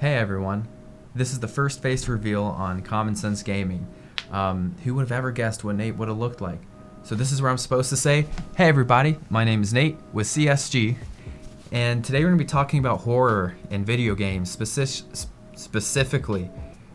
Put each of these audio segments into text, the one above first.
Hey everyone, this is the first face reveal on Common Sense Gaming. Who would have ever guessed what Nate would have looked like? So this is where I'm supposed to say, hey everybody, my name is Nate with CSG, and today we're going to be talking about horror in video games, specifically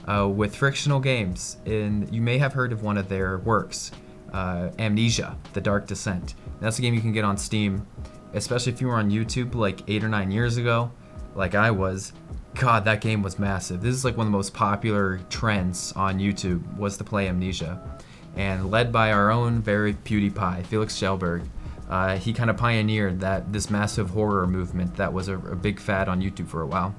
with Frictional Games. And you may have heard of one of their works, Amnesia: The Dark Descent. That's a game you can get on Steam, especially if you were on YouTube like 8 or 9 years ago, like I was. God, that game was massive. This is like one of the most popular trends on YouTube, was to play Amnesia. And led by our own very PewDiePie, Felix Schellberg, he kind of pioneered this massive horror movement that was a big fad on YouTube for a while.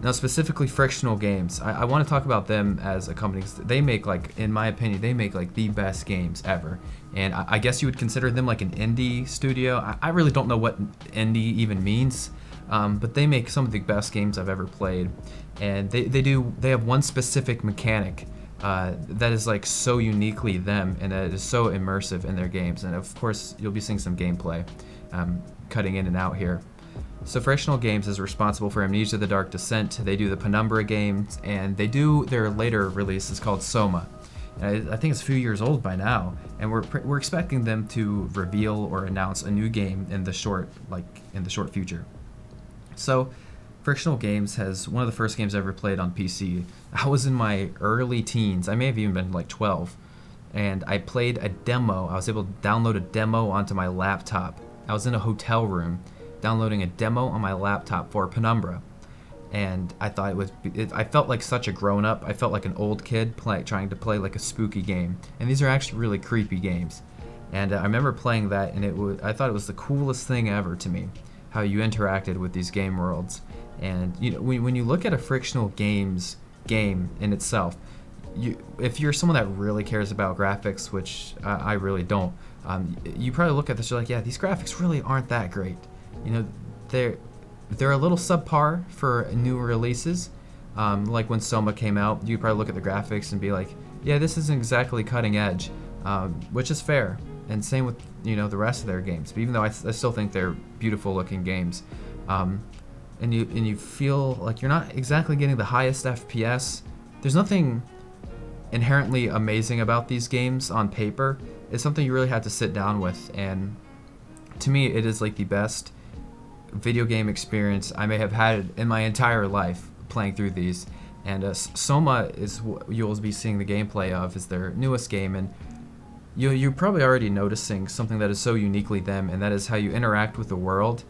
Now, specifically Frictional Games, I want to talk about them as a company. They make, like, in my opinion, they make like the best games ever. And I guess you would consider them like an indie studio. I really don't know what indie even means. But they make some of the best games I've ever played, and they have one specific mechanic that is like so uniquely them, and that is so immersive in their games. And of course, you'll be seeing some gameplay cutting in and out here. So Frictional Games is responsible for Amnesia: The Dark Descent. They do the Penumbra games, and they do their later release is called Soma. I think it's a few years old by now, and we're expecting them to reveal or announce a new game in the short future. So, Frictional Games has one of the first games I ever played on PC. I was in my early teens. I may have even been like 12. And I played a demo. I was able to download a demo onto my laptop. I was in a hotel room downloading a demo on my laptop for Penumbra. And I thought I felt like such a grown-up. I felt like an old kid trying to play like a spooky game. And these are actually really creepy games. And I remember playing that, and I thought it was the coolest thing ever to me, how you interacted with these game worlds. And you know, when you look at a Frictional Games game in itself, if you're someone that really cares about graphics, which I really don't, you probably look at this, you're like, yeah, these graphics really aren't that great. You know, they're a little subpar for new releases. Like when Soma came out, you'd probably look at the graphics and be like, yeah, this isn't exactly cutting edge, which is fair. And same with the rest of their games. But even though I still think they're beautiful looking games, and you feel like you're not exactly getting the highest FPS. There's nothing inherently amazing about these games on paper. It's something you really have to sit down with. And to me, it is like the best video game experience I may have had in my entire life playing through these. And Soma is what you'll be seeing the gameplay of, is their newest game. And you're probably already noticing something that is so uniquely them, and that is how you interact with the world.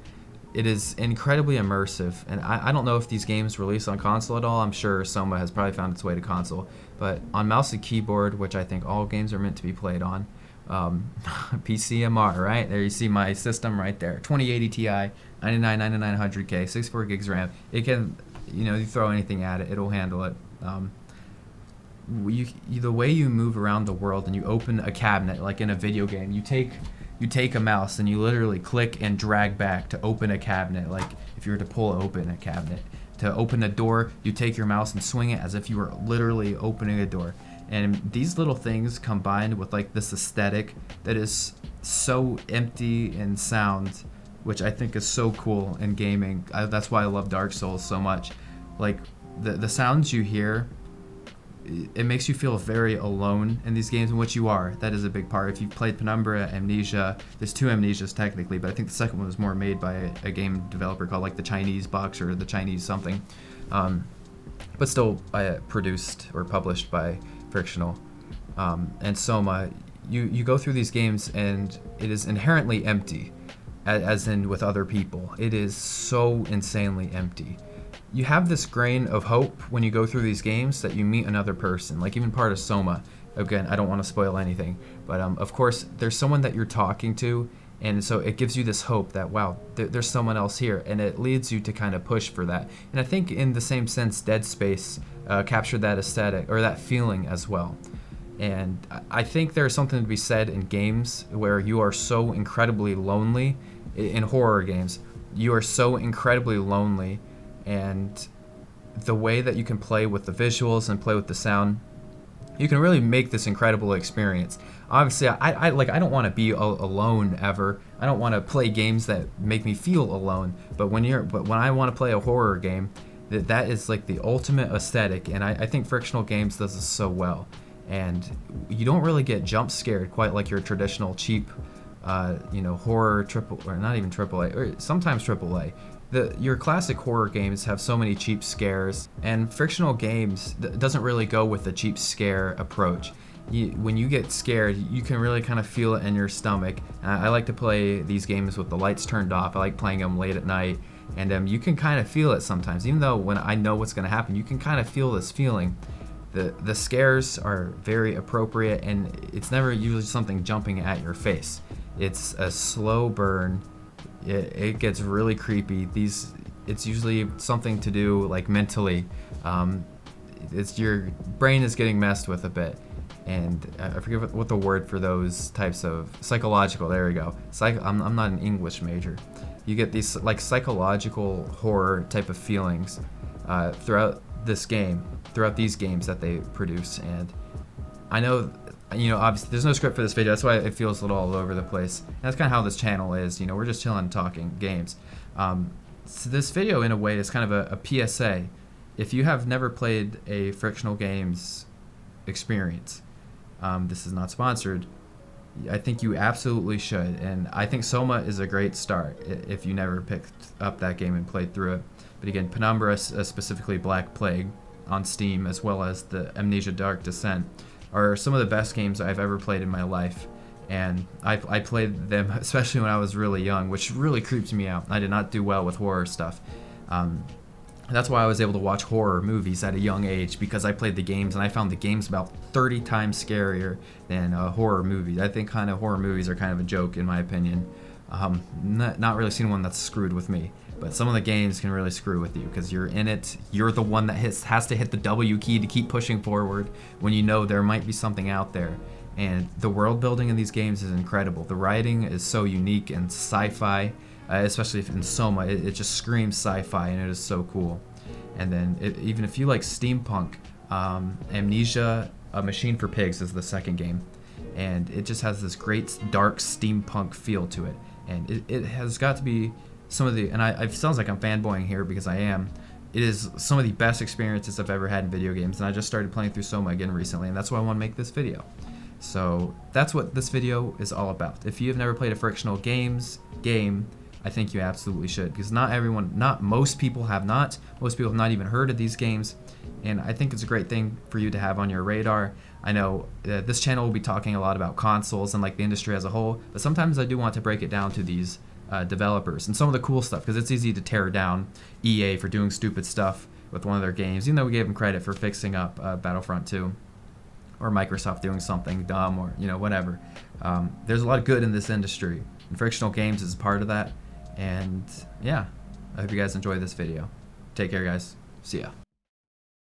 It is incredibly immersive, and I don't know if these games release on console at all. I'm sure Soma has probably found its way to console, but on mouse and keyboard, which I think all games are meant to be played on, PCMR, right? There you see my system right there, 2080 Ti, 9900K, 64 gigs RAM. It can, you throw anything at it, it'll handle it. The way you move around the world and you open a cabinet, like in a video game, you take a mouse and you literally click and drag back to open a cabinet. Like if you were to pull open a cabinet, to open a door, you take your mouse and swing it as if you were literally opening a door. And these little things combined with like this aesthetic that is so empty in sound, which I think is so cool in gaming. That's why I love Dark Souls so much. Like the sounds you hear, it makes you feel very alone in these games, in which you are. That is a big part. If you've played Penumbra, Amnesia, there's two Amnesias technically, but I think the second one was more made by a game developer called like the Chinese Box or the Chinese something, but still produced or published by Frictional. And Soma, you go through these games and it is inherently empty, as in with other people. It is so insanely empty. You have this grain of hope when you go through these games that you meet another person, like even part of Soma. Again, I don't want to spoil anything, but of course, there's someone that you're talking to, and so it gives you this hope that, wow, there's someone else here, and it leads you to kind of push for that. And I think in the same sense, Dead Space captured that aesthetic, or that feeling as well. And I think there's something to be said in games where you are so incredibly lonely, in horror games, you are so incredibly lonely, and the way that you can play with the visuals and play with the sound, you can really make this incredible experience. Obviously, I don't want to be alone ever. I don't want to play games that make me feel alone. But when I want to play a horror game, That is like the ultimate aesthetic, and I think Frictional Games does this so well. And you don't really get jump scared quite like your traditional cheap, horror triple, or not even AAA, or sometimes AAA. Your classic horror games have so many cheap scares, and Frictional Games doesn't really go with the cheap scare approach. When you get scared, you can really kind of feel it in your stomach. I like to play these games with the lights turned off. I like playing them late at night, and you can kind of feel it sometimes. Even though when I know what's going to happen, you can kind of feel this feeling. The scares are very appropriate, and it's never usually something jumping at your face. It's a slow burn. It gets really creepy. It's usually something to do like mentally. It's your brain is getting messed with a bit. And I forget what the word for those types of psychological. There we go. I'm not an English major. You get these like psychological horror type of feelings throughout these games that they produce. And I know, obviously there's no script for this video. That's why it feels a little all over the place. And that's kind of how this channel is. We're just chilling, talking games. So this video, in a way, is kind of a PSA. If you have never played a Frictional Games experience, this is not sponsored, I think you absolutely should. And I think Soma is a great start if you never picked up that game and played through it. But again, Penumbra, specifically Black Plague on Steam, as well as the Amnesia Dark Descent, are some of the best games I've ever played in my life. And I played them especially when I was really young, which really creeps me out. I did not do well with horror stuff. That's why I was able to watch horror movies at a young age, because I played the games and I found the games about 30 times scarier than horror movies. I think kind of horror movies are kind of a joke in my opinion. Not really seen one that's screwed with me, but some of the games can really screw with you because you're in it. You're the one that has to hit the W key to keep pushing forward when you know there might be something out there. And the world building in these games is incredible. The writing is so unique and sci-fi. Especially in Soma, it just screams sci-fi, and it is so cool. And then even if you like steampunk, Amnesia: A Machine for Pigs is the second game, and it just has this great dark steampunk feel to it. And it has got to be some of the, and it sounds like I'm fanboying here because I am. It is some of the best experiences I've ever had in video games, and I just started playing through Soma again recently, and that's why I want to make this video. So that's what this video is all about. If you have never played a Frictional Games game, I think you absolutely should, because most people have not even heard of these games, and I think it's a great thing for you to have on your radar. I know this channel will be talking a lot about consoles and like the industry as a whole, but sometimes I do want to break it down to these developers and some of the cool stuff, because it's easy to tear down EA for doing stupid stuff with one of their games, even though we gave them credit for fixing up Battlefront 2, or Microsoft doing something dumb, or whatever. There's a lot of good in this industry, and Frictional Games is part of that. And yeah, I hope you guys enjoyed this video. Take care, guys. See ya.